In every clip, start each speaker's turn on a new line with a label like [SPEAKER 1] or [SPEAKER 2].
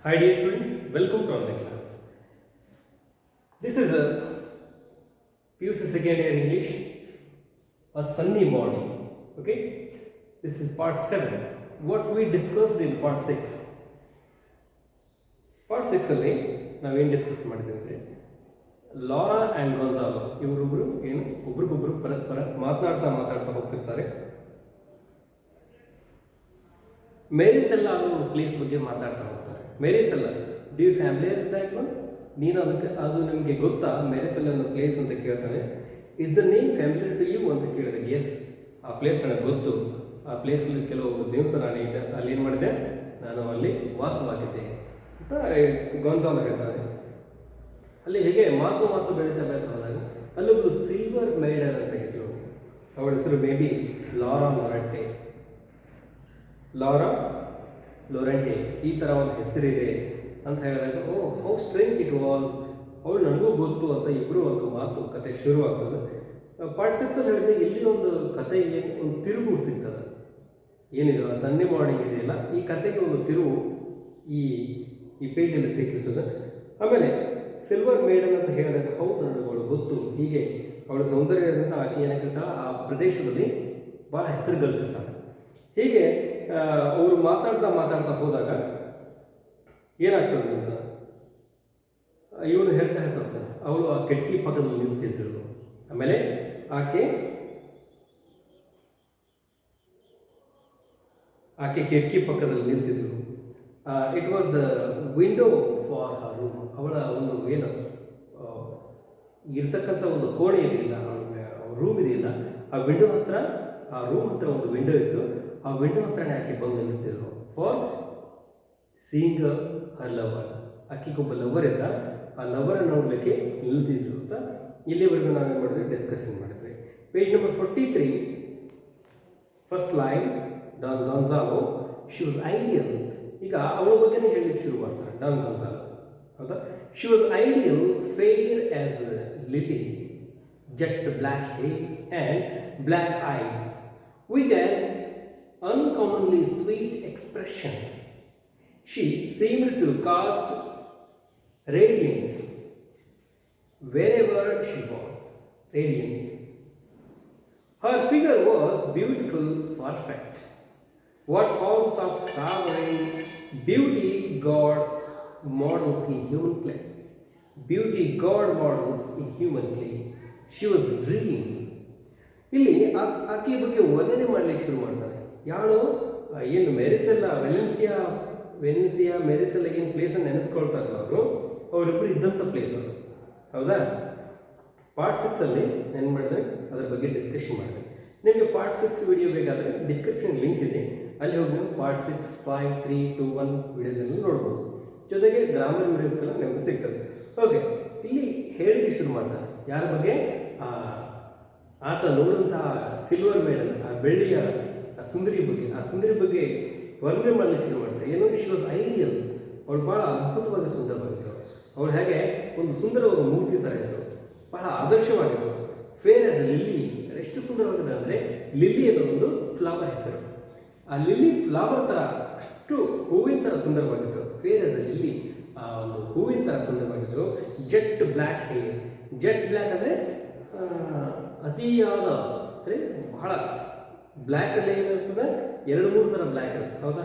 [SPEAKER 1] Hi dear students, welcome to online class. This is a PUC second year English, a sunny morning. Okay, this is part 7. What we discussed in part 6. Part 6 ಅಲ್ಲಿ ನಾವೇನು discuss ಮಾಡಿದ್ವಿ ಅಂದರೆ Lara and ಗೊನ್ಸಾಲೋ ಇವರೊಬ್ಬರು ಏನು ಒಬ್ರಿಗೊಬ್ರು ಪರಸ್ಪರ ಮಾತನಾಡ್ತಾ ಹೋಗ್ತಿರ್ತಾರೆ. ಮೇರಿಸೆಲ್ಲ ಅನ್ನೋ ಪ್ಲೇಸ್ ಬಗ್ಗೆ ಮಾತಾಡ್ತಾ ಹೋಗ್ತಾರೆ. ಮೇರಿಸೆಲ್ಲ do you familiar that one? ನೀನು ಅದು ನಿಮಗೆ ಗೊತ್ತಾ ಮೇರಿಸೆಲ್ಲ ಅನ್ನೋ ಪ್ಲೇಸ್ ಅಂತ ಕೇಳ್ತಾನೆ. Is the name familiar to you ಅಂತ ಕೇಳಿದೆ. ಎಸ್, ಆ ಪ್ಲೇಸ್ ನನಗೆ ಗೊತ್ತು. ಆ ಪ್ಲೇಸಲ್ಲಿ ಕೆಲವು ದಿವಸ ನಾನು ಅಲ್ಲಿ ಏನು ಮಾಡಿದೆ, ನಾನು ಅಲ್ಲಿ ವಾಸವಾಗಿದ್ದೆ ಅಂತ ಗೊನ್ಸಾಲೋ ಹೇಳ್ತಾರೆ. ಅಲ್ಲಿ ಹೇಗೆ ಮಾತು ಬೆಳೀತಾ ಹೋದಾಗ ಅಲ್ಲೊಬ್ಳು ಸಿಲ್ವರ್ ಮೇಡನ್ ಅಂತ ಇದ್ರು. ಅವಳ ಹೆಸರು ಮೇ ಬಿ ಲಾರಾ ಲೊರೆಂಟೆ ಈ ಥರ ಒಂದು ಹೆಸರಿದೆ ಅಂತ ಹೇಳಿದಾಗ, ಓ ಹೌ ಸ್ಟ್ರೇಂಜ್ ಇಟ್ ವಾಸ್, ಅವಳು ನನಗೂ ಗೊತ್ತು ಅಂತ ಇಬ್ಬರು ಒಂದು ಕತೆ ಶುರುವಾಗ್ತದೆ. ಪಾರ್ಟ್ 6 ಹೇಳಿದೆ ಇಲ್ಲಿ ಒಂದು ಕತೆಗೆ ಒಂದು ತಿರುವು ಸಿಗ್ತದೆ. ಏನಿದು ಆ ಸಂಡೇ ಮಾರ್ನಿಂಗ್ ಇದೆಯಲ್ಲ, ಈ ಕತೆಗೆ ಒಂದು ತಿರುವು ಈ ಪೇಜಲ್ಲಿ ಸಿಕ್ಕಿರ್ತದೆ. ಆಮೇಲೆ ಸಿಲ್ವರ್ ಮೇಡನ್ ಅಂತ ಹೇಳಿದಾಗ ಹೌದು ನನಗಳು ಗೊತ್ತು, ಹೀಗೆ ಅವಳ ಸೌಂದರ್ಯದಿಂದ ಆಕೆ ಏನಾಗಿರ್ತಾಳೆ ಆ ಪ್ರದೇಶದಲ್ಲಿ ಭಾಳ ಹೆಸರು ಗಳಿಸಿರ್ತಾಳೆ. ಹೀಗೆ ಅವರು ಮಾತಾಡ್ತಾ ಹೋದಾಗ ಏನಾಗ್ತದೆ ಅಂತ ಇವನು ಹೇಳ್ತಾ ಹೋಗ್ತಾನೆ. ಅವಳು ಆ ಕಿಟಕಿ ಪಕ್ಕದಲ್ಲಿ ನಿಲ್ತಿದ್ದಳು. ಆಮೇಲೆ ಆಕೆ ಕಿಟಕಿ ಪಕ್ಕದಲ್ಲಿ ನಿಲ್ತಿದ್ದಳು. It was the window for her room. ಅವಳ ಒಂದು ಏನು ಇರ್ತಕ್ಕಂಥ ಒಂದು ಕೋಣೆ ಇದೆಯಲ್ಲ, ರೂಮ್ ಇದೆಯಲ್ಲ, ಆ ವಿಂಡೋ ಹತ್ರ, ಆ ರೂಮ್ ಹತ್ರ ಒಂದು ವಿಂಡೋ ಇತ್ತು. ಆ ವಿಂಡೋ ಹತ್ರನೇ ಆಕೆ ಬಂದು ನಿಂತಿದ್ರು ಫಾರ್ ಸೀಯಿಂಗ್ ಹರ್ ಲವರ್. ಆಕೆಗೊಬ್ಬ ಲವರ್ ಇದ್ದ, ಆ ಲವರ್ ನೋಡಲಿಕ್ಕೆ ನಿಲ್ತಿದ್ರು ಅಂತ ಇಲ್ಲಿವರೆಗೂ ನಾವೇನು ಮಾಡಿದ್ವಿ, ಡಿಸ್ಕಷನ್ ಮಾಡಿದ್ವಿ. Page number 43, first line, Don ಗೊನ್ಸಾಲೋ she was ideal. ಈಗ ಅವಳ ಬಗ್ಗೆನೇ ಹೇಳಲಿಕ್ಕೆ ಶುರು ಮಾಡ್ತಾರೆ ಡಾನ್ ಗೊನ್ಸಾಲೋ, ಹೌದಾ? She was ideal, fair as lily, jet black hair and black ice with an uncommonly sweet expression. She seemed to cast radiance wherever she was. Radiance. Her figure was beautiful, perfect. What forms of sovereign beauty God models in human clay. Beauty God models in human clay. She was dreaming. ಇಲ್ಲಿ ಆಕೆಯ ಬಗ್ಗೆ ವರ್ಣನೆ ಮಾಡಲಿಕ್ಕೆ ಶುರು ಮಾಡ್ತಾರೆ. ಯಾಳು ಏನು ವೆನೆನ್ಸಿಯಾ ಮೆರಿಸೆಲ್ಲ ಏನು ಪ್ಲೇಸನ್ನು ನೆನೆಸ್ಕೊಳ್ತಾರಲ್ಲ ಅವರಿಬ್ಬರು ಇದ್ದಂಥ ಪ್ಲೇಸ್ ಅದು, ಹೌದಾ? ಪಾರ್ಟ್ 6 ಏನು ಮಾಡಿದ್ರೆ ಅದರ ಬಗ್ಗೆ ಡಿಸ್ಕಷನ್ ಮಾಡಿದೆ. ನಿಮಗೆ ಪಾರ್ಟ್ 6 ವಿಡಿಯೋ ಬೇಕಾದರೆ ಡಿಸ್ಕ್ರಿಪ್ಷನ್ ಲಿಂಕ್ ಇದೆ, ಅಲ್ಲಿ ಹೋಗಿ ನೀವು ಪಾರ್ಟ್ 6, 5, 3, 2, 1 ವಿಡಿಯೋಸನ್ನು ನೋಡ್ಬೋದು. ಜೊತೆಗೆ ಗ್ರಾಮರ್ ವಿಡಿಯೋಸ್ಗೆಲ್ಲ ನಿಮಗೆ ಸಿಗ್ತದೆ. ಓಕೆ, ಇಲ್ಲಿ ಹೇಳಿಕೆ ಶುರು ಮಾಡ್ತಾರೆ ಯಾರ ಬಗ್ಗೆ? ಆತ ನೋಡುವಂತಹ ಸಿಲ್ವರ್ ಮೇಡಲ್, ಆ ಬೆಳ್ಳಿಯ ಆ ಸುಂದರಿ ಬಗ್ಗೆ ವರ್ಣನೆ ಮಾಡಲಿಕ್ಕೆ ಶುರು ಮಾಡ್ತಾರೆ. ಏನು? She was ideal. ಅವಳು ಭಾಳ ಅದ್ಭುತವಾಗಿ ಸುಂದರವಾಗಿದ್ದಳು. ಅವಳು ಹೇಗೆ ಒಂದು ಸುಂದರವಾದ ಮೂರ್ತಿ ಥರ ಇದ್ದಳು, ಬಹಳ ಆದರ್ಶವಾಗಿದ್ದಳು. ಫೇರ್ ಆಸ್ ಎ ಲಿಲ್ಲಿ, ಎಷ್ಟು ಸುಂದರವಾಗಿದೆ ಅಂದರೆ ಲಿಲ್ಲಿ ಅನ್ನೋ ಒಂದು ಫ್ಲವರ್ ಹೆಸರು. ಆ ಲಿಲ್ಲಿ ಫ್ಲವರ್ ಥರ, ಅಷ್ಟು ಹೂವಿನ ಥರ ಸುಂದರವಾಗಿದ್ದಳು. ಫೇರ್ ಆಸ್ ಎ ಲಿಲ್ಲಿ, ಆ ಒಂದು ಹೂವಿನ ಥರ ಸುಂದರವಾಗಿದ್ದರು. Jet black hair. Jet black ಅಂದರೆ ಅತಿಯಾದ, ಅಂದರೆ ಬಹಳ ಬ್ಲ್ಯಾಕಲ್ಲಿ ಏನಿರ್ತದೆ, 2-3 ಥರ ಬ್ಲ್ಯಾಕ್ ಇರುತ್ತೆ, ಹೌದಾ?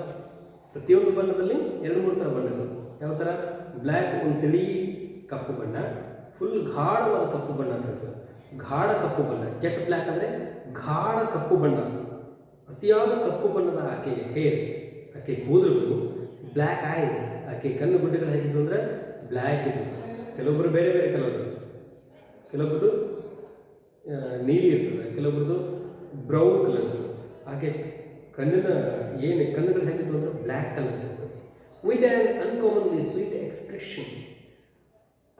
[SPEAKER 1] ಪ್ರತಿಯೊಂದು ಬಣ್ಣದಲ್ಲಿ 2-3 ಥರ ಬಣ್ಣಗಳು. ಯಾವ ಥರ? ಬ್ಲ್ಯಾಕ್ ಒಂದು ತಿಳಿ ಕಪ್ಪು ಬಣ್ಣ, ಫುಲ್ ಗಾಢವಾದ ಕಪ್ಪು ಬಣ್ಣ ಅಂತ ಹೇಳ್ತಾರೆ. ಗಾಢ ಕಪ್ಪು ಬಣ್ಣ ಜೆಟ್ ಬ್ಲ್ಯಾಕ್ ಅಂದರೆ ಗಾಢ ಕಪ್ಪು ಬಣ್ಣ, ಅತಿಯಾದ ಕಪ್ಪು ಬಣ್ಣದ ಆಕೆಯ ಹೇರ್, ಆಕೆ ಕೂದಲುಗಳು. ಬ್ಲ್ಯಾಕ್ ಐಸ್, ಆಕೆ ಕಣ್ಣು ಗುಡ್ಡೆಗಳು ಹೇಗಿದ್ದು ಅಂದರೆ ಬ್ಲ್ಯಾಕ್ ಇದ್ದು. ಕೆಲವೊಬ್ಬರು ಬೇರೆ ಬೇರೆ ಕಲರ್ ಇರುತ್ತೆ, ಕೆಲವೊಬ್ಬರು ನೀಲಿ ಇರ್ತದೆ, ಕೆಲವೊಬ್ರದ್ದು ಬ್ರೌನ್ ಕಲರ್ ಇರ್ತದೆ. ಹಾಗೆ ಕಣ್ಣುಗಳು ಹೇಗಿತ್ತು ಅಂದರೆ ಬ್ಲ್ಯಾಕ್ ಕಲರ್ ಇರ್ತದೆ. With an uncommonly sweet expression.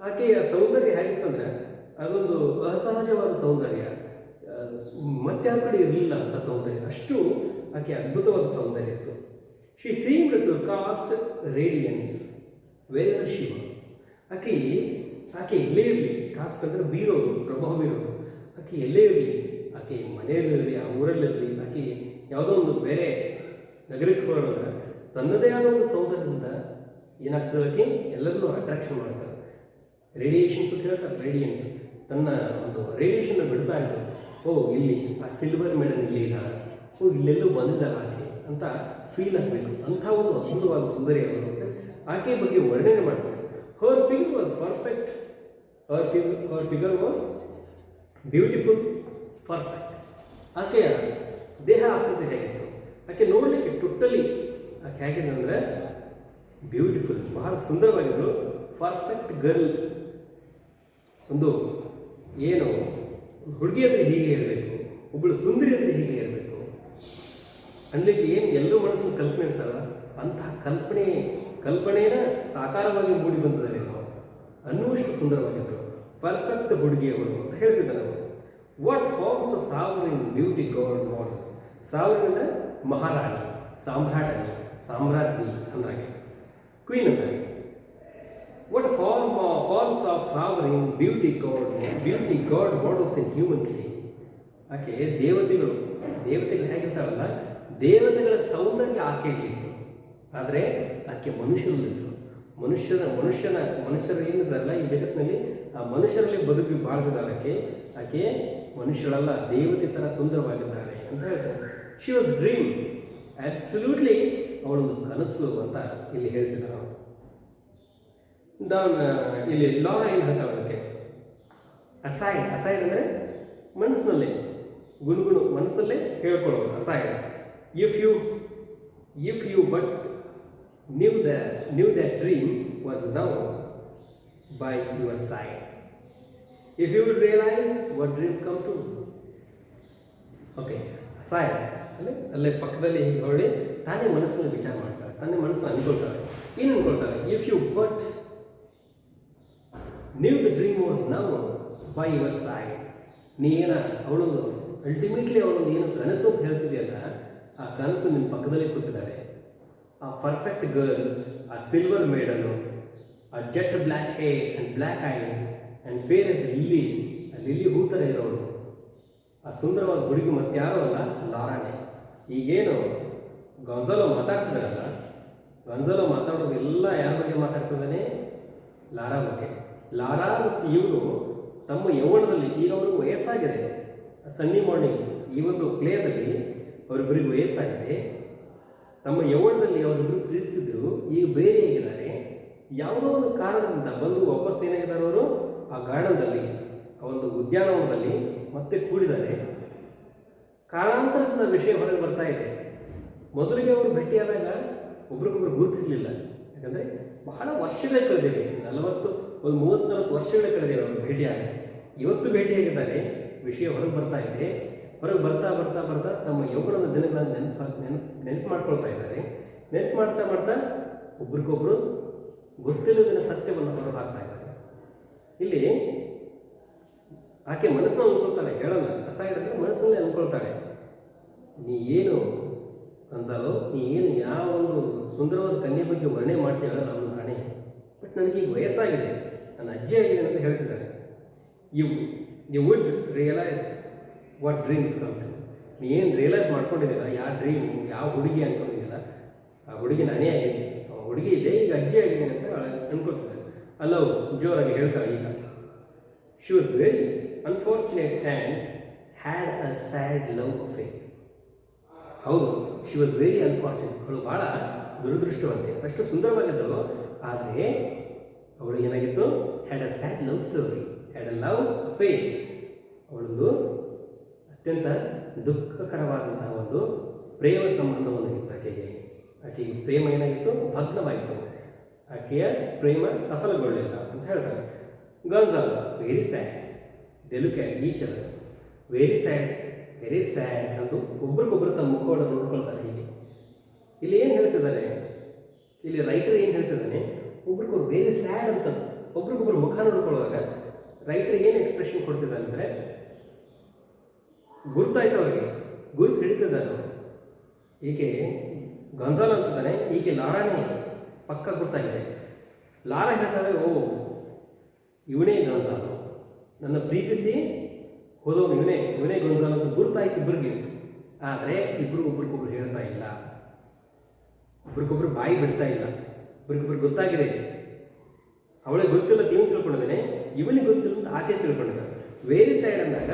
[SPEAKER 1] ಆಕೆಯ ಸೌಂದರ್ಯ ಹೇಗಿತ್ತಂದರೆ ಅದೊಂದು ಅಸಹಜವಾದ ಸೌಂದರ್ಯ, ಮತ್ತೆ ಆ ಕಡೆ ಇರಲಿಲ್ಲ ಅಂತ ಸೌಂದರ್ಯ, ಅಷ್ಟು ಆಕೆ ಅದ್ಭುತವಾದ ಸೌಂದರ್ಯ ಇತ್ತು. She seemed to cast radiance wherever she was. ಆಕೆ ಎಲ್ಲೇ ಇರಲಿ, ಕಾಸ್ಟ್ ಅಂದರೆ ಬೀರೋದು, ಪ್ರಭಾವ ಬೀರೋದು. ಆಕೆ ಎಲ್ಲೇ ಇರಲಿ, ಆಕೆ ಮನೆಯಲ್ಲಿರಲಿ, ಆ ಊರಲ್ಲಿರಲಿ, ಆಕೆ ಯಾವುದೋ ಒಂದು ಬೇರೆ ನಗರಕ್ಕೆ ಹೊರಡಿದ್ರೆ ತನ್ನದೇ ಆದ ಒಂದು ಸೌಂದರ್ಯದಿಂದ ಏನಾಗ್ತದೆ ಆಕೆ ಎಲ್ಲರನ್ನೂ ಅಟ್ರಾಕ್ಷನ್ ಮಾಡ್ತಾರೆ. ರೇಡಿಯೇಷನ್ಸ್ ಅಂತ ಹೇಳ್ತಾರೆ, ರೇಡಿಯನ್ಸ್ ತನ್ನ ಒಂದು ರೇಡಿಯೇಷನ್ನ ಬಿಡ್ತಾ ಇದ್ರು. ಓ ಇಲ್ಲಿ ಆ ಸಿಲ್ವರ್ ಮೇಡನ್ ಇಲ್ಲಿ ಇದ್ದಾಳೆ, ಓ ಇಲ್ಲೆಲ್ಲೂ ಬಂದಿದ್ದಾಳೆ ಆಕೆ ಅಂತ ಫೀಲ್ ಆಗಬೇಕು. ಅಂಥ ಒಂದು ಅದ್ಭುತವಾದ ಸುಂದರಿ ಅವರು ಅಂತ ಆಕೆ ಬಗ್ಗೆ ವರ್ಣನೆ ಮಾಡ್ತಾರೆ. Her figure was perfect, her figure was beautiful, perfect. ಆಕೆಯ ದೇಹ ಆಕೃತಿ ಹೇಗಿತ್ತು, ಆಕೆ ನೋಡಲಿಕ್ಕೆ ಟೋಟಲಿ ಆಕೆ ಹೇಗಿದೆ ಅಂದರೆ ಬ್ಯೂಟಿಫುಲ್, ಬಹಳ ಸುಂದರವಾಗಿದ್ದರು. ಪರ್ಫೆಕ್ಟ್ ಗರ್ಲ್, ಒಂದು ಏನು ಹುಡುಗಿ ಅಂದರೆ ಹೀಗೆ ಇರಬೇಕು, ಒಬ್ಬಳು ಸುಂದರಿ ಅಂದರೆ ಹೀಗೆ ಇರಬೇಕು ಅನ್ಲಿಕ್ಕೆ ಏನು ಎಲ್ಲರೂ ಮನಸ್ಸಿನ ಕಲ್ಪನೆ ಇರ್ತಾರಲ್ಲ, ಅಂತಹ ಕಲ್ಪನೆಯ ಸಾಕಾರವಾಗಿ ಮೂಡಿ ಬಂದಿದ್ದಾರೇನೋ ಅನ್ನುವಷ್ಟು ಸುಂದರವಾಗಿದ್ದರು. ಪರ್ಫೆಕ್ಟ್ ಹುಡುಗಿಯವರು ಅಂತ ಹೇಳ್ತಿದ್ದಾರೆ ಅವರು. What forms of sovereign beauty God models. Sovereign ಅಂದರೆ ಮಹಾರಾಣಿ, ಸಾಮ್ರಾಟನಿ, ಸಾಮ್ರಾಜ್ಞಿ ಅಂದಾಗೆ, ಕ್ವೀನ್ ಅಂದಾಗೆ. What forms of sovereign beauty God models in human clay. ಆಕೆ ದೇವತೆಗಳು ಹೇಗಿರ್ತಾಳಲ್ಲ, ದೇವತೆಗಳ ಸೌಂದರ್ಯ ಆಕೆಯಲ್ಲಿತ್ತು. ಆದರೆ ಆಕೆ ಮನುಷ್ಯರಲ್ಲಿದ್ದರು. ಮನುಷ್ಯರು ಏನಿದಾರಲ್ಲ ಈ ಜಗತ್ತಿನಲ್ಲಿ, ಆ ಮನುಷ್ಯರಲ್ಲಿ ಬದುಕಿ ಬಾಳ್ತಿದ್ದಾಳೆ ಆಕೆ ಮನುಷ್ಯರಲ್ಲ, ದೇವತೆ ಥರ ಸುಂದರವಾಗಿದ್ದಾಳೆ ಅಂತ ಹೇಳ್ತಾರೆ. ಶಿ ವಾಸ್ ಡ್ರೀಮ್, ಆಬ್ಸಲ್ಯೂಟ್ಲಿ ಅವಳೊಂದು ಕನಸು ಅಂತ ಇಲ್ಲಿ ಹೇಳ್ತಿದ್ದಾರೆ ನಾವು. ಇಲ್ಲಿ ಲಾರ ಏನು ಹೇಳ್ತಾಳೆ ಅದಕ್ಕೆ, ಅಸೈಡ್ ಅಂದರೆ ಮನಸ್ಸಿನಲ್ಲೇ ಗುಣಗುಣ, ಮನಸ್ಸಲ್ಲೇ ಹೇಳ್ಕೊಳ್ಳೋದು aside. If you but knew that dream was now by your side. If you would realize what dreams come true. Okay, aside ಅಲ್ಲೇ ಪಕ್ಕದಲ್ಲಿ ಹೊಳ್ಳಿ ತಾನೇ ಮನಸ್ಸಲ್ಲಿ ವಿಚಾರ ಮಾಡ್ತಾರೆ, ತಾನೇ ಮನಸ್ಸನ್ನು ಅಂದ್ಕೊಳ್ತಾರೆ. ಏನು ಅಂದ್ಕೊಳ್ತಾರೆ? If you but knew the dream was now by your side. ನೀನ ಅವಳೊಂದು ಅಲ್ಟಿಮೇಟ್ಲಿ ಅವಳೊಂದು ಏನು ಕನಸು ಅಂತ ಹೇಳ್ತಿದೆಯಲ್ಲ, ಆ ಕನಸು ನಿಮ್ಮ ಪಕ್ಕದಲ್ಲಿ ಕೂತಿದ್ದಾರೆ. ಆ ಪರ್ಫೆಕ್ಟ್ ಗರ್ಲ್, ಆ ಸಿಲ್ವರ್ ಮೇಡನು, ಆ jet black hair and black eyes and fair as lily, ಆ ಲಿಲ್ಲಿ ಹೂ ಥರ ಇರೋಳು, ಆ ಸುಂದರವಾದ ಹುಡುಗಿ ಮತ್ತಾರೋ ಅಲ್ಲ, ಲಾರಾನೇ. ಈಗೇನು ಗಾನ್ಸಾಲೋ ಮಾತಾಡ್ತಿದ್ದಾರಲ್ಲ, ಗಾನ್ಸಾಲೋ ಮಾತಾಡೋದೆಲ್ಲ ಯಾರ ಬಗ್ಗೆ ಮಾತಾಡ್ತಿದ್ದಾನೆ? ಲಾರಾ ಬಗ್ಗೆ. ಲಾರಾ ಮತ್ತು ಇವರು ತಮ್ಮ ಯೌವನದಲ್ಲಿ, ಈಗ ಅವ್ರಿಗೆ ವಯಸ್ಸಾಗಿದೆ. ಸನ್ನಿ ಮಾರ್ನಿಂಗ್ ಈ ಒಂದು ಪ್ಲೇಯಲ್ಲಿ ಅವರಿಬ್ಬರಿಗೆ ವಯಸ್ಸಾಗಿದೆ. ತಮ್ಮ ಯೌವನದಲ್ಲಿ ಅವರಿಬ್ಬರು ಪ್ರೀತಿಸಿದ್ರು, ಈಗ ಬೇರೆ ಹೇಗಿದ್ದಾರೆ. ಯಾವುದೋ ಒಂದು ಕಾರಣದಿಂದ ಬಂದು ವಾಪಸ್ ಏನಾಗಿದ್ದಾರೆ ಅವರು ಆ ಗಾರ್ಡನ್ದಲ್ಲಿ, ಆ ಒಂದು ಉದ್ಯಾನವನದಲ್ಲಿ ಮತ್ತೆ ಕೂಡಿದ್ದಾರೆ. ಕಾರಣಾಂತರದಿಂದ ವಿಷಯ ಹೊರಗೆ ಬರ್ತಾ ಇದೆ. ಮೊದಲಿಗೆ ಅವರು ಭೇಟಿಯಾದಾಗ ಒಬ್ರಿಗೊಬ್ರು ಗುರುತಿರಲಿಲ್ಲ, ಯಾಕಂದರೆ ಬಹಳ ವರ್ಷಗಳೇ ಕಳೆದಿವೆ, 30-40 ವರ್ಷಗಳೇ ಕಳೆದಿವೆ ಅವರು ಭೇಟಿಯಾಗ. ಇವತ್ತು ಭೇಟಿಯಾಗಿದ್ದಾರೆ, ವಿಷಯ ಹೊರಗೆ ಬರ್ತಾ ಇದೆ. ಹೊರಗೆ ಬರ್ತಾ ಬರ್ತಾ ಬರ್ತಾ ತಮ್ಮ ಯೌವನದ ದಿನಗಳನ್ನು ನೆನಪು ಮಾಡ್ಕೊಳ್ತಾ ಇದ್ದಾರೆ. ನೆನಪು ಮಾಡ್ತಾ ಒಬ್ರಿಗೊಬ್ರು ಗೊತ್ತಿಲ್ಲದಿನ ಸತ್ಯವನ್ನು ಹೊರಗೆ ಹಾಕ್ತಾ ಇದ್ದಾರೆ. ಇಲ್ಲಿ ಆಕೆ ಮನಸ್ಸನ್ನು ಅಂದ್ಕೊಳ್ತಾಳೆ, ಹೇಳಲ್ಲ. ಅಸೈಡ್ ಅಂದರೆ ಮನಸ್ಸಲ್ಲೇ ಅಂದ್ಕೊಳ್ತಾಳೆ, ನೀ ಏನು ಗಾನ್ಸಾಲೋ, ನೀ ಏನು ಯಾವ ಒಂದು ಸುಂದರವಾದ ಕನ್ಯೆ ಬಗ್ಗೆ ವರ್ಣನೆ ಮಾಡ್ತೀಯಲ್ಲ, ನಾನು ನಾನೇ, ಬಟ್ ನನಗೀಗ ವಯಸ್ಸಾಗಿದೆ, ನನ್ನ ಅಜ್ಜಿ ಆಗಿದೆ ಅಂತ ಹೇಳ್ತಿದ್ದಾರೆ. You would realise what dreams come to. ನೀ ಏನು ರಿಯಲೈಸ್ ಮಾಡ್ಕೊಂಡಿದ್ದೀರ, ಯಾವ ಡ್ರೀಮು, ಯಾವ ಹುಡುಗಿ ಅಂದ್ಕೊಂಡಿದ್ದೀರ, ಆ ಹುಡುಗಿ ನಾನೇ ಆಗಿದ್ದೆ, ಆ ಹುಡುಗಿ ಇದೆ, ಈಗ ಅಜ್ಜಿ ಆಗಿದ್ದೀನಿ ಅಂತ ಅಂದ್ಕೊಳ್ತಿದ್ದಾರೆ. ಅಲ್ಲವು ಜೋರಾಗಿ ಹೇಳ್ತಾಳೆ ಈಗ. She was very unfortunate and had a sad love affair. ಹೌದು, ಶಿ ವಾಸ್ ವೆರಿ ಅನ್ಫಾರ್ಚುನೇಟ್, ಅವಳು ಭಾಳ ದುರದೃಷ್ಟವಂತೆ. ಅಷ್ಟು ಸುಂದರವಾಗಿದ್ದಳು, ಆದರೆ ಅವಳು ಏನಾಗಿತ್ತು? Had a sad love story, had a love affair. ಅವಳೊಂದು ಅತ್ಯಂತ ದುಃಖಕರವಾದಂತಹ ಒಂದು ಪ್ರೇಮ ಸಂಬಂಧವನ್ನು ಇತ್ತು ಆಕೆಗೆ ಪ್ರೇಮ ಏನಾಗಿತ್ತು? ಭಗ್ನವಾಯಿತು. ಆಕೆಯ ಪ್ರೇಮ ಸಫಲಗೊಳ್ಳಿಲ್ಲ ಅಂತ ಹೇಳ್ತಾರೆ. Girls are very sad, they look at each other, very sad ಅಂತೂ ಒಬ್ರಿಗೊಬ್ಬರು ತಮ್ಮ ಮುಖವನ್ನು ನೋಡ್ಕೊಳ್ತಾರೆ. ಇಲ್ಲಿ ಏನು ಹೇಳ್ತಿದ್ದಾರೆ, ಇಲ್ಲಿ ರೈಟರ್ ಏನು ಹೇಳ್ತಿದ್ದಾನೆ, ಒಬ್ರಿಗೊಬ್ರು ವೆರಿ ಸ್ಯಾಡ್ ಅಂತ ಒಬ್ರಿಗೊಬ್ರು ಮುಖ ನೋಡ್ಕೊಳ್ಳುವಾಗ ರೈಟರ್ ಏನು ಎಕ್ಸ್ಪ್ರೆಷನ್ ಕೊಡ್ತಿದ್ದಾನೆ ಅಂದರೆ, ಗುರುತಾಯ್ತು ಅವ್ರಿಗೆ, ಗುರುತು ಹಿಡಿತಿದ್ದಾನೆ. ಈಕೆ ಗಾನ್ಸಾಲೋ ಅಂತಿದ್ದಾನೆ, ಈಕೆ ಲಾರಾನೇ ಪಕ್ಕ ಗೊತ್ತಾಗಿದೆ. ಲಾರಾ ಹೇಳ್ತಾಳೆ, ಓ ಇವನೇ ಗಾನ್ಸಾಲೋ, ನನ್ನ ಪ್ರೀತಿಸಿ ಹೋದವನು ಇವನೇ ಗಾನ್ಸಾಲೋ ಅಂತ ಗುರುತಾಯ್ತು ಇಬ್ಬರಿಗೆ. ಆದರೆ ಇಬ್ಬರು ಒಬ್ರಿಗೊಬ್ರು ಹೇಳ್ತಾ ಇಲ್ಲ, ಒಬ್ರಿಗೊಬ್ರು ಬಾಯಿ ಬಿಡ್ತಾ ಇಲ್ಲ. ಒಬ್ರಿಗೊಬ್ರಿಗೆ ಗೊತ್ತಾಗಿದೆ. ಅವಳಿಗೆ ಗೊತ್ತಿಲ್ಲ ಅಂತ ಇವನು ತಿಳ್ಕೊಂಡಿದ್ದಾನೆ, ಇವನಿಗೆ ಗೊತ್ತಿಲ್ಲ ಅಂತ ಆಕೆ ತಿಳ್ಕೊಂಡಿದ್ದಾನೆ. ವೆರಿ ಸ್ಯಾಡ್ ಅಂದಾಗ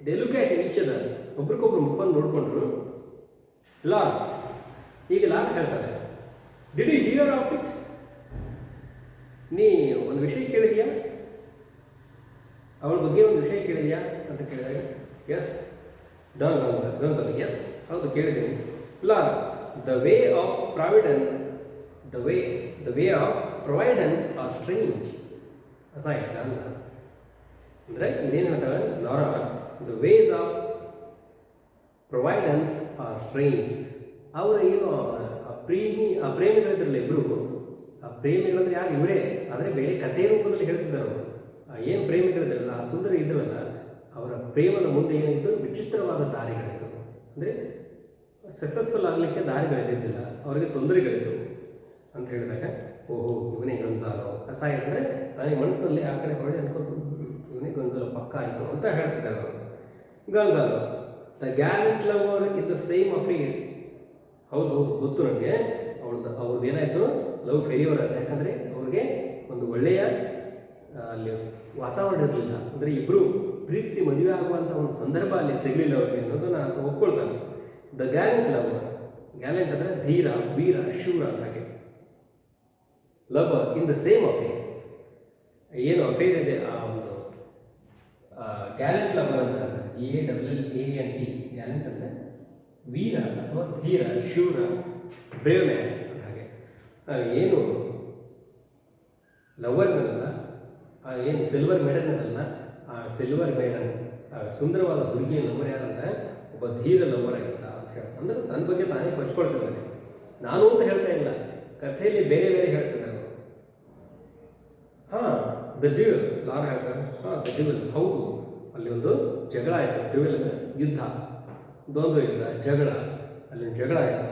[SPEAKER 1] they look at each other, ಒಬ್ರಿಗೊಬ್ರು ಮುಖವನ್ನು ನೋಡಿಕೊಂಡ್ರು. ಲಾರಾ, ಈಗ ಲಾರಾ ಹೇಳ್ತಾರೆ, did you hear of it? ನೀ ಒಂದು ವಿಷಯ ಕೇಳಿದ್ಯಾ, ಅವಳ ಬಗ್ಗೆ ಒಂದು ವಿಷಯ ಕೇಳಿದ್ಯಾ ಅಂತ ಕೇಳಿದಾಗ ಎಸ್ ಡಾನ್ ಗಾನ್ಸಾಲ್ ಎಸ್ ಹೌದು ಕೇಳಿದ್ದೀನಿ. Laura, the way of providence are strange. Aside Gonzalo ಅಂದರೆ ಇದೇನು ಹೇಳ್ತಾಳೆ Laura, the ways of providence are strange. ಅವರ ಏನು ಆ ಪ್ರೇಮಿಗಳಿದ್ರಲ್ಲ ಇಬ್ಬರು, ಆ ಪ್ರೇಮಿಗಳಂದ್ರೆ ಯಾರು ಇವರೇ, ಆದರೆ ಬೇರೆ ಕಥೆಯ ರೂಪದಲ್ಲಿ ಹೇಳ್ತಿದ್ದಾರೆ ಅವರು. ಏನು ಪ್ರೇಮಿಗಳಿದ್ರಲ್ಲ, ಆ ಸುಂದರಿ ಇದ್ರಲ್ಲ, ಅವರ ಪ್ರೇಮದ ಮುಂದೆ ಏನಿದ್ದು ವಿಚಿತ್ರವಾದ ದಾರಿಗಳಿತ್ತು. ಅಂದರೆ ಸಕ್ಸಸ್ಫುಲ್ ಆಗಲಿಕ್ಕೆ ದಾರಿಗಳಿದ್ದಿದ್ದಿಲ್ಲ, ಅವರಿಗೆ ತೊಂದರೆಗಳಿತ್ತು ಅಂತ ಹೇಳಿದಾಗ ಓಹೋ ಇವನೇ ಗೊಂಜಾಲೋ. ಅಸಾಯ ಅಂದರೆ ತಾನೇ ಮನಸ್ಸಿನಲ್ಲಿ ಆ ಕಡೆ ಹೊರಡಿ ಅನ್ಕೊಂಡು ಇವನೇ ಗೊಂಜಾಲೋ ಪಕ್ಕ ಆಯಿತು ಅಂತ ಹೇಳ್ತಿದ್ದಾರೆ ಅವರು. Gonzalo, the gallant lover in the same affair. ಹೌದು ಗೊತ್ತು ನನಗೆ, ಅವ್ರದ್ದು ಏನಾಯಿತು, ಲವ್ ಫೇಲ್ಯೂರ್ ಆಯಿತು. ಯಾಕಂದರೆ ಅವ್ರಿಗೆ ಒಂದು ಒಳ್ಳೆಯ ಅಲ್ಲಿ ವಾತಾವರಣ ಇರಲಿಲ್ಲ. ಅಂದರೆ ಇಬ್ಬರು ಪ್ರೀತಿಸಿ ಮದುವೆ ಆಗುವಂಥ ಒಂದು ಸಂದರ್ಭ ಅಲ್ಲಿ ಸಿಗಲಿಲ್ಲ ಅವ್ರಿಗೆ ಅನ್ನೋದನ್ನು ಆತ ಒಪ್ಕೊಳ್ತಾನೆ. ದ ಗ್ಯಾಲೆಂಟ್ ಲವರ್, ಗ್ಯಾಲೆಂಟ್ ಅಂದರೆ ಧೀರ, ವೀರ, ಶೂರ ಅಂತ ಹಾಗೆ. Lover in the same affair, ಏನು ಅಫೇರ್ ಇದೆ ಆ ಒಂದು ಗ್ಯಾಲೆಂಟ್ ಲವರ್ ಅಂತ GALLANT. ಗ್ಯಾಲೆಂಟ್ ಅಂದರೆ ವೀರ ಅಥವಾ ಧೀರ, ಶೂರ, ಬ್ರೇವ್ ಮ್ಯಾನ್ ಅಂತ ಹಾಗೆ. ಏನು ಲವರ್ ಇದಲ್ಲ, ಏನು ಸಿಲ್ವರ್ ಮೇಡನ್ ಇದಲ್ಲ, ಆ ಸಿಲ್ವರ್ ಮೇಡನ್ ಸುಂದರವಾದ ಹುಡುಗಿಯ ಲವರ್ ಯಾರಂದರೆ ಒಬ್ಬ ಧೀರ ಲವರ್ ಆಗಿದ್ದ ಅಂತ ಹೇಳಿ. ಅಂದರೆ ನನ್ನ ಬಗ್ಗೆ ತಾನೇ ಕೊಚ್ಕೊಳ್ತಿದ್ದಾನೆ, ನಾನು ಅಂತ ಹೇಳ್ತಾ ಇಲ್ಲ, ಕಥೆಯಲ್ಲಿ ಬೇರೆ ಬೇರೆ ಹೇಳ್ತಿದ್ದಾರೆ. ಹಾಂ ದ ಡ್ಯುವೆಲ್, ಲಾರಾ ಹೇಳ್ತಾರೆ, ಹಾಂ ದ ಡ್ಯುವೆಲ್, ಹೌದು ಅಲ್ಲಿ ಒಂದು ಜಗಳ ಆಯಿತು. ಡ್ಯುವೆಲ್ ಅಂದರೆ ಯುದ್ಧ, ದ್ವಂದ್ವ ಯುದ್ಧ, ಜಗಳ, ಅಲ್ಲಿ ಒಂದು ಜಗಳ ಆಯಿತು.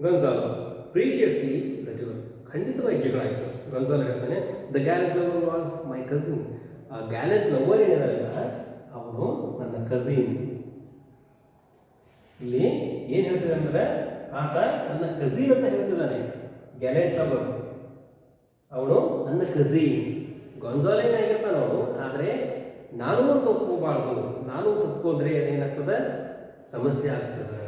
[SPEAKER 1] ಗೊಂಜಾಲೋ, ಪ್ರೀಶಿಯಸ್ಲಿ ದ ಡ್ಯುವೆಲ್, ಖಂಡಿತವಾಗಿ ಜಗಳ ಆಯಿತು. ಗೊಂಜಾಲೋ ಹೇಳ್ತಾನೆ, the gallant lover was my cousin. ಆ ಗ್ಯಾಲೆಂಟ್ ಲವರ್ ಏನಿರಲ್ಲ ಅವನು ನನ್ನ ಕಸಿನ್. ಇಲ್ಲಿ ಏನು ಹೇಳ್ತಿದ್ದಾನೆ ಅಂದರೆ ಆತ ನನ್ನ ಕಸಿನ್ ಅಂತ ಹೇಳ್ತಿದ್ದಾನೆ. ಗ್ಯಾಲೆಂಟ್ ಲವರ್ ಅವನು ನನ್ನ ಕಸಿನ್. ಗೊಂಜಾಲೋ ಏನಾಗಿರ್ತಾನೆ ಅವನು, ಆದರೆ ನಾನು ಅಂತ ಒಪ್ಕೋಬಾರ್ದು. ನಾನು ಅಂತ ಒಪ್ಕೋದ್ರೆ ಅದೇನಾಗ್ತದೆ, ಸಮಸ್ಯೆ ಆಗ್ತದೆ.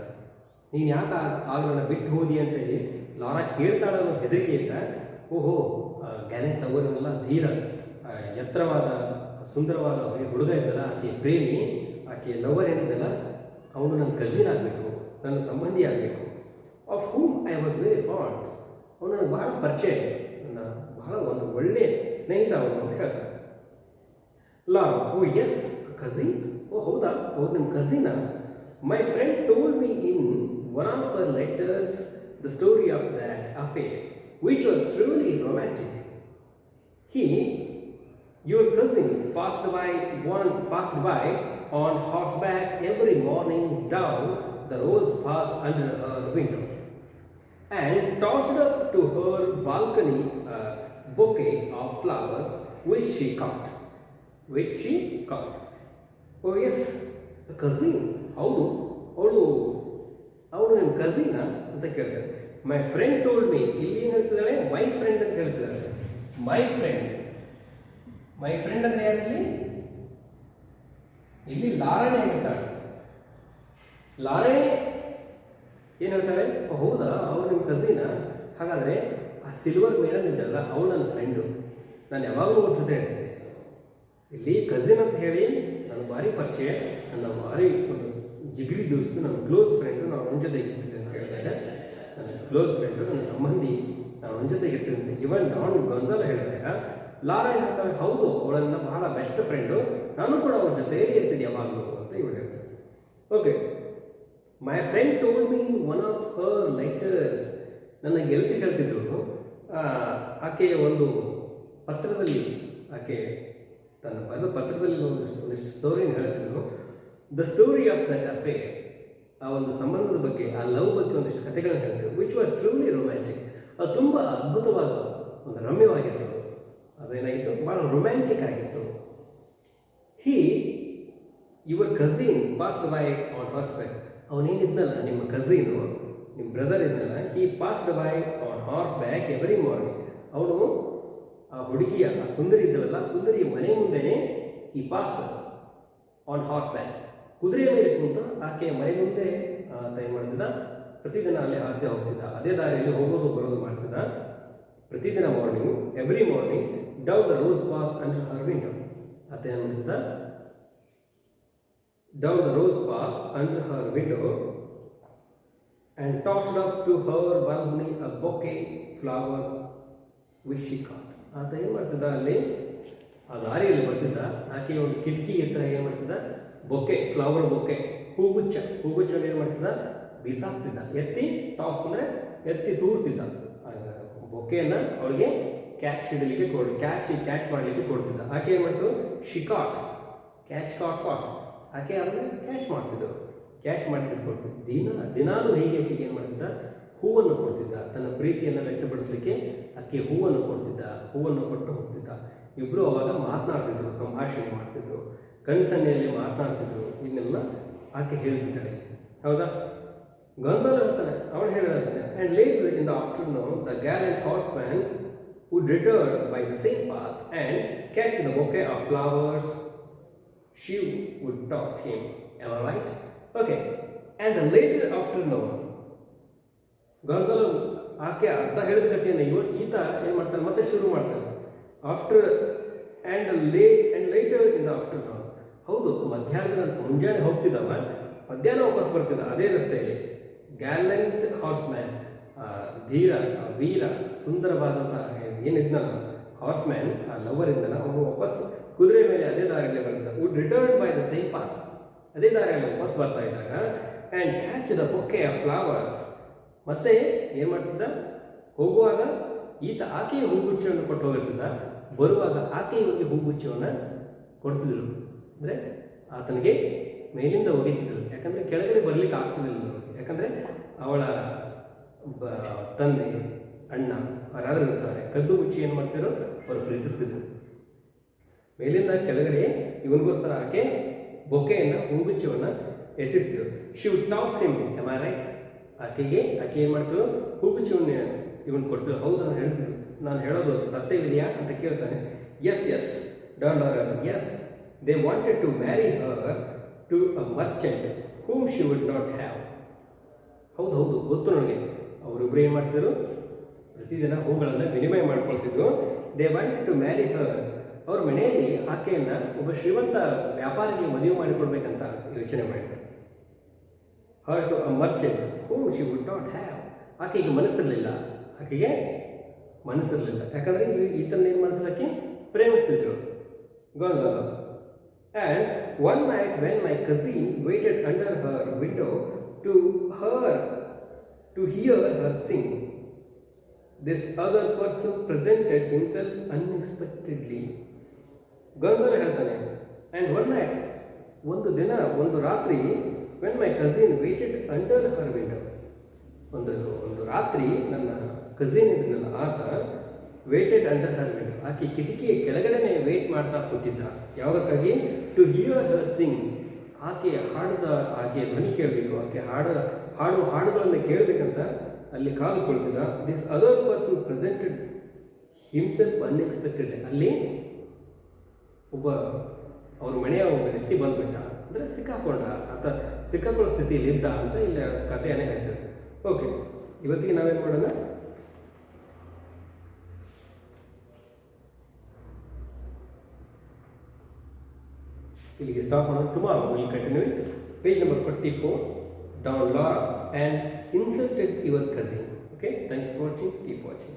[SPEAKER 1] ನೀನು ಯಾಕೆ ಆಗ ನನ್ನ ಬಿಟ್ಟು ಹೋದಿ ಅಂತೇಳಿ ಲಾರಾ ಕೇಳ್ತಾಳ ಅನ್ನೋ ಹೆದರಿಕೆ ಇದ್ದ. ಓಹೋ ಗ್ಯಾಲೆಂಟ್ ಲವರ್ನೆಲ್ಲ ಧೀರ, ಎತ್ತರವಾದ ಸುಂದರವಾದ ಹುಡುಗ ಇದ್ದಲ್ಲ, ಆಕೆ ಪ್ರೇಮಿ, ಆಕೆ ಲವರ್ ಏನಿದ್ದಲ್ಲ ಅವನು ನನ್ನ ಕಸಿನ್ ಆಗಬೇಕು, ನನ್ನ ಸಂಬಂಧಿ ಆಗಬೇಕು. Of whom I was very fond, ಅವನು ನನಗೆ ಭಾಳ ಪರಿಚಯ, ನನ್ನ ಬಹಳ ಒಂದು ಒಳ್ಳೆಯ ಸ್ನೇಹಿತ ಅವನು ಅಂತ ಹೇಳ್ತಾರೆ. Laura, oh yes cousin, oh ಹೌದಾ, ಅವ್ರು ನಿಮ್ಮ ಕಸಿನಾ? My friend told me in one of her letters the story of that affair which was truly romantic. Your cousin passed by on horseback every morning down the rose path under her window and tossed up to her balcony a bouquet of flowers which she caught. Oh yes, a cousin. ಹೌದು ಅವಳು ನಿಮ್ಮ ಕಸಿನಾ ಅಂತ ಕೇಳ್ತಾರೆ. ಮೈ friend told me, ಇಲ್ಲಿ ಏನು ಹೇಳ್ತಿದ್ದಾಳೆ, my friend ಅಂತ ಹೇಳ್ತಿದ್ದಾಳೆ. My friend ಅಂದರೆ ಯಾರಿಲ್ಲಿ, ಇಲ್ಲಿ ಲಾರಾಣೆ ಹೇಳ್ತಾಳೆ. ಲಾರಾಣೆ ಏನು ಹೇಳ್ತಾಳೆ, ಹೌದಾ ಅವ್ರು ನಿಮ್ಮ ಕಸಿನಾ, ಹಾಗಾದರೆ ಆ ಸಿಲ್ವರ್ ಮೇಡಮ್ ಇದ್ದಲ್ಲ ಅವಳು ನನ್ನ ಫ್ರೆಂಡು, ನಾನು ಯಾವಾಗಲೂ ಅವ್ರ ಜೊತೆ ಇರ್ತಿದ್ದೆ. ಇಲ್ಲಿ ಕಸಿನ್ ಅಂತ ಹೇಳಿ ನನ್ನ ಭಾರಿ ಪರಿಚಯ, ನನ್ನ ಭಾರಿ ಒಂದು ಜಿಗ್ರಿ ದೋಸ್ತು, ನನ್ನ ಕ್ಲೋಸ್ ಫ್ರೆಂಡು, ನಾವು ಅವನ ಜೊತೆ ಇರ್ತಿದ್ದೆ ಅಂತ ಹೇಳಿದಾಗ ನನ್ನ ಕ್ಲೋಸ್ ಫ್ರೆಂಡು, ನನ್ನ ಸಂಬಂಧಿ, ನಾವು ಅವನ ಜೊತೆಗೆ ಇರ್ತಿದ್ದೆ. ಇವನ್ ಡಾನ್ ಗೊಂಜಾಲೋ ಹೇಳಿದಾಗ ಲಾರಾ ಏನು ಹೇಳ್ತಾಳೆ, ಹೌದು ಅವಳನ್ನ ಬಹಳ ಬೆಸ್ಟ್ ಫ್ರೆಂಡು, ನಾನು ಕೂಡ ಅವ್ರ ಜೊತೆಯಲ್ಲಿ ಇರ್ತಿದ್ದೆ ಯಾವಾಗಲೂ ಅಂತ ಇವಳು ಹೇಳ್ತಾರೆ. Okay, my friend told me in one of her letters, ನನ್ನ ಗೆಳತಿ ಹೇಳ್ತಿದ್ರು, ಆಕೆಯ ಒಂದು ಪತ್ರದಲ್ಲಿ, ಆಕೆ ತನ್ನ ಬರೆದ ಪತ್ರದಲ್ಲಿ ಒಂದಿಷ್ಟು ಸ್ಟೋರಿನ ಹೇಳ್ತಿದ್ರು. The story of that affair, ಆ ಒಂದು ಸಂಬಂಧದ ಬಗ್ಗೆ, ಆ ಲವ್ ಬಗ್ಗೆ ಒಂದಿಷ್ಟು ಕಥೆಗಳನ್ನು ಹೇಳ್ತಿದ್ರು. ವಿಚ್ ವಾಸ್ ಟ್ರೂಲಿ ರೊಮ್ಯಾಂಟಿಕ್, ಅದು ತುಂಬ ಅದ್ಭುತವಾದ ಒಂದು ರಮ್ಯವಾಗಿತ್ತು. ಅದೇನಾಗಿತ್ತು, ಭಾಳ ರೊಮ್ಯಾಂಟಿಕ್ ಆಗಿತ್ತು. Your cousin passed by on horseback, ಅವನೇನಿದ್ನಲ್ಲ ನಿಮ್ಮ ಕಸಿನು, ನಿಮ್ಮ ಬ್ರದರ್ ಇದ್ನಲ್ಲ, he passed by on horseback every morning. ಅವನು ಆ ಹುಡುಗಿಯ, ಆ ಸುಂದರಿ ಇದ್ದಳಲ್ಲ, ಸುಂದರಿಯ ಮನೆ ಮುಂದೆನೇ ಈ ಪಾಸ್ಡ್ ಆನ್ ಹಾರ್ಸ್ ಬ್ಯಾಕ್, ಕುದುರೆಯ ಮೇಲೆ ಕುಂತು ಆಕೆಯ ಮನೆ ಮುಂದೆ ಆತ ಏನು ಮಾಡ್ತಿದ್ದ, ಪ್ರತಿದಿನ ಅಲ್ಲಿ ಹಾಸ್ಯ ಹೋಗ್ತಿದ್ದ. ಅದೇ ದಾರಿಯಲ್ಲಿ ಹೋಗೋದು ಬರೋದು ಮಾಡ್ತಿದ್ದ ಪ್ರತಿದಿನ morning, every morning, down the rose path under her window. ಆತ ಏನು ಮಾಡ್ತಿದ್ದ, down the rose path under her window and tossed up to her balcony a bouquet flower which she caught. ಆತ ಏನು ಮಾಡ್ತಿದ್ದ, ಅಲ್ಲಿ ಆ ದಾರಿಯಲ್ಲಿ ಬರ್ತಿದ್ದ, ಆಕೆಯ ಒಂದು ಕಿಟಕಿ ಹತ್ರ ಏನು ಮಾಡ್ತಿದ್ದ, ಬೊಕ್ಕೆ, ಫ್ಲವರ್ ಬೊಕ್ಕೆ, ಹೂಗುಚ್ಚ ಏನು ಮಾಡ್ತಿದ್ದ, ಬಿಸಾಕ್ತಿದ್ದ. ಎತ್ತಿ ಟಾಸ್ ಅಂದರೆ ಎತ್ತಿ ತೂರ್ತಿದ್ದ. ಬೊಕ್ಕೆಯನ್ನು ಅವಳಿಗೆ ಕ್ಯಾಚ್ ಹಿಡಲಿಕ್ಕೆ ಕ್ಯಾಚ್ ಮಾಡಲಿಕ್ಕೆ ಕೊಡ್ತಿದ್ದ. ಆಕೆ ಏನು ಮಾಡ್ತಿದ್ದು, ಶಿಕಾಟ್, ಕಾಟ್, ಆಕೆ ಅದನ್ನು ಕ್ಯಾಚ್ ಮಾಡ್ತಿದ್ದಳು, ಕ್ಯಾಚ್ ಮಾಡಿ ಕೊಡ್ತಿದ್ದ. ದಿನಾಲೂ ಹೀಗೆ ಆಕೆಗೆ ಏನು ಮಾಡ್ತಿದ್ದ, ಹೂವನ್ನು ಕೊಡ್ತಿದ್ದ. ತನ್ನ ಪ್ರೀತಿಯನ್ನು ವ್ಯಕ್ತಪಡಿಸಲಿಕ್ಕೆ ಆಕೆ ಹೂವನ್ನು ಕೊಡ್ತಿದ್ದ, ಹೂವನ್ನು ಕೊಟ್ಟು ಹೋಗ್ತಿದ್ದ. ಇಬ್ಬರು ಅವಾಗ ಮಾತನಾಡ್ತಿದ್ರು, ಸಂಭಾಷಣೆ ಮಾಡ್ತಿದ್ರು, ಕಣ್ಸನ್ನೆಯಲ್ಲಿ ಮಾತನಾಡ್ತಿದ್ರು. ಇದನ್ನೆಲ್ಲ ಆಕೆ ಹೇಳ್ತಿದ್ದಾಳೆ, ಹೌದಾ? ಗೊಂಜಾಲೊ ಹೇಳ್ತಾನೆ, ಅವನು ಹೇಳ್ತಾನೆ, and later in the afternoon the gallant horseman would return by the same path and catch the bouquet of flowers she would toss him. Am I right? Okay. And the later afternoon, Gonzalo ಆಕೆ ಅರ್ಧ ಹೇಳಿದ ಕಥೆಯನ್ನು ಈತ ಏನು ಮಾಡ್ತಾನೆ, ಮತ್ತೆ ಶುರು ಮಾಡ್ತಾನೆ. ಲೇಟರ್ ಇನ್ ದ ಆಫ್ಟರ್ನೂನ್, ಹೌದು, ಮಧ್ಯಾಹ್ನದ ಮುಂಜಾನೆ ಹೋಗ್ತಿದ್ದವ, ಮಧ್ಯಾಹ್ನ ವಾಪಸ್ ಬರ್ತಿದ್ದ ಅದೇ ರಸ್ತೆಯಲ್ಲಿ. ಗ್ಯಾಲೆಂಟ್ ಹಾರ್ಸ್ ಮ್ಯಾನ್, ಧೀರ, ವೀರ, ಸುಂದರವಾದಂಥ ಏನಿದ್ನಲ್ಲ ಹಾರ್ಸ್ ಮ್ಯಾನ್, ಆ ಲವರ್ ಇದ್ದಲ್ಲ, ಅವನು ವಾಪಸ್ ಕುದುರೆ ಮೇಲೆ ಅದೇ ದಾರಿಯಲ್ಲಿ ಬರ್ತಿದ್ದ. Would return by the same path, ಅದೇ ದಾರಿಯಲ್ಲಿ ವಾಪಸ್ ಬರ್ತಾ ಇದ್ದಾಗ, and catch the bouquet of flowers, ಮತ್ತೆ ಏನು ಮಾಡ್ತಿದ್ದ, ಹೋಗುವಾಗ ಈತ ಆಕೆಯ ಹೂಗುಚ್ಚವನ್ನು ಕೊಟ್ಟು ಹೋಗಿರ್ತಿದ್ದ, ಬರುವಾಗ ಆಕೆಯವರಿಗೆ ಹೂಗುಚ್ಚವನ್ನು ಕೊಡ್ತಿದ್ರು. ಅಂದರೆ ಆತನಿಗೆ ಮೇಲಿಂದ ಒಗಿತಿದ್ರು, ಯಾಕಂದರೆ ಕೆಳಗಡೆ ಬರಲಿಕ್ಕೆ ಆಗ್ತಿದ್ದಿಲ್ಲ. ಯಾಕಂದರೆ ಅವಳ ತಂದೆ, ಅಣ್ಣ ಅವರಾದರೂ ಇರ್ತಾರೆ, ಕದ್ದು ಮುಚ್ಚಿ ಏನು ಮಾಡ್ತಿದ್ರು, ಅವರು ಪ್ರೀತಿಸ್ತಿದ್ರು. ಮೇಲಿಂದ ಕೆಳಗಡೆ ಇವನಿಗೋಸ್ಕರ ಆಕೆ ಬೊಕೆಯನ್ನು, ಹೂಗುಚ್ಚವನ್ನು ಎಸಿದ್ರು. She would toss him. Am I right? ಆಕೆ ಏನು ಮಾಡ್ತಿದ್ರು, ಹೂಗುಚ್ಚವನ್ನು ಇವನು ಕೊಡ್ತಿದ್ರು. ಹೌದು, ನಾನು ಹೇಳೋದು ಸತ್ಯವಿದೆಯಾ ಅಂತ ಕೇಳ್ತಾನೆ. ಎಸ್ ಡಾನ್ ಹೇಳ್ತಾನೆ, yes, they wanted to marry her to a merchant whom she would not have. ಹೌದು, ಗೊತ್ತು ನನಗೆ. ಅವರಿಬ್ಬರು ಏನು ಮಾಡ್ತಿದ್ರು, ಪ್ರತಿದಿನ ಹೂಗಳನ್ನು ವಿನಿಮಯ ಮಾಡ್ಕೊಳ್ತಿದ್ರು. They wanted to marry her, ಅವ್ರ ಮನೆಯಲ್ಲಿ ಆಕೆಯನ್ನು ಒಬ್ಬ ಶ್ರೀಮಂತ ವ್ಯಾಪಾರಿಗೆ ಮದುವೆ ಮಾಡಿಕೊಡ್ಬೇಕಂತ ಯೋಚನೆ ಮಾಡಿದ್ರು. Her to a merchant whom she would not have, ಆಕೆಗೆ ಮನಸ್ಸಿರಲಿಲ್ಲ, ಯಾಕಂದರೆ ಈತನ ಏನು ಮಾಡ್ತಿದ್ರು, ಆಕೆ ಪ್ರೇಮಿಸ್ತಿದ್ರು Gonzalo. And one night when my cousin waited under her window to hear her sing, this other person presented himself unexpectedly. Gonzalo ಹೇಳ್ತಾನೆ, and one night, ಒಂದು ರಾತ್ರಿ, when my cousin waited under her window, ಒಂದು ರಾತ್ರಿ ನನ್ನ cousin ಇದನ್ನಲ್ಲ ಆತ weighted under her window, ಆಕೆ ಕಿಟಕಿಯ ಕೆಳಗಡೆನೆ wait ಮಾಡ್ತಾ ಕೂತಿದ್ದ. ಯಾವುದಕ್ಕಾಗಿ? ಟು ಹಿಯರ್ ಹರ್ ಸಿಂಗ್, ಆಕೆಯ ಧ್ವನಿ ಕೇಳಬೇಕು, ಆಕೆ ಹಾಡುಗಳನ್ನು ಕೇಳಬೇಕಂತ ಅಲ್ಲಿ ಕಾದುಕೊಳ್ತಿದ್ದ. This other person presented himself unexpected, ಅಲ್ಲಿ ಅವ್ರ ಮನೆಯ ಒಬ್ಬ ವ್ಯಕ್ತಿ ಬಂದ್ಬಿಟ್ಟ, ಅಂದರೆ ಸಿಕ್ಕಾಕೊಳ್ಳೋ ಸ್ಥಿತಿಯಲ್ಲಿ ಇದ್ದ ಅಂತ ಇಲ್ಲಿ ಕಥೆಯನ್ನೇ ಹೇಳ್ತಾರೆ. ಓಕೆ, ಇವತ್ತಿಗೆ ನಾವೇನು ಮಾಡೋಣ, ಇಲ್ಲಿಗೆ ಸ್ಟಾಪ್ ಮಾಡೋಣ. Tomorrow will continue with page number 44. Don Laura and insulted your cousin. Okay, thanks for watching. Keep watching.